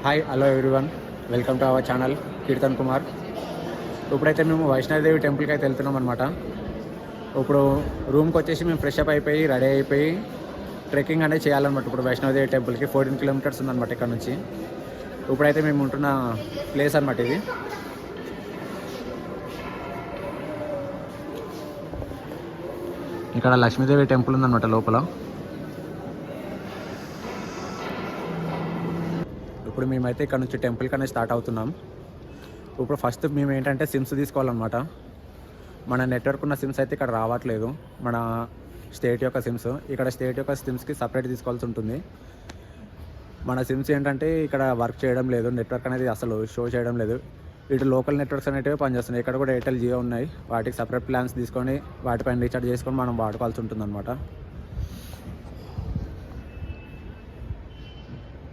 Hi hello everyone, welcome to our channel kirtan Kumar. ఇప్పుడైతే మేము వైష్ణోదేవి టెంపుల్కి అయితే వెళ్తున్నాం అనమాట. ఇప్పుడు రూమ్కి వచ్చేసి మేము ఫ్రెష్ అప్ అయిపోయి రెడీ అయిపోయి ట్రెక్కింగ్ అనేది చేయాలన్నమాట. ఇప్పుడు వైష్ణోదేవి టెంపుల్కి 14 కిలోమీటర్స్ ఉందన్నమాట ఇక్కడ నుంచి. ఇప్పుడైతే మేము ఉంటున్న ప్లేస్ అనమాట ఇది. ఇక్కడ లక్ష్మీదేవి టెంపుల్ ఉందన్నమాట లోపల. ఇప్పుడు మేమైతే ఇక్కడ నుంచి టెంపుల్కి అనేది స్టార్ట్ అవుతున్నాం. ఇప్పుడు ఫస్ట్ మేము ఏంటంటే సిమ్స్ తీసుకోవాలన్నమాట. మన నెట్వర్క్ ఉన్న సిమ్స్ అయితే ఇక్కడ రావట్లేదు, మన స్టేట్ యొక్క సిమ్స్. ఇక్కడ స్టేట్ యొక్క సిమ్స్కి సపరేట్ తీసుకోవాల్సి ఉంటుంది. మన సిమ్స్ ఏంటంటే ఇక్కడ వర్క్ చేయడం లేదు, నెట్వర్క్ అనేది అసలు షో చేయడం లేదు. ఇటు లోకల్ నెట్వర్క్స్ అనేటివి పనిచేస్తున్నాయి. ఇక్కడ కూడా ఎయిర్టెల్ జియో ఉన్నాయి. వాటికి సపరేట్ ప్లాన్స్ తీసుకొని వాటిపైన రీఛార్జ్ చేసుకొని మనం వాడుకోవాల్సి ఉంటుంది అనమాట.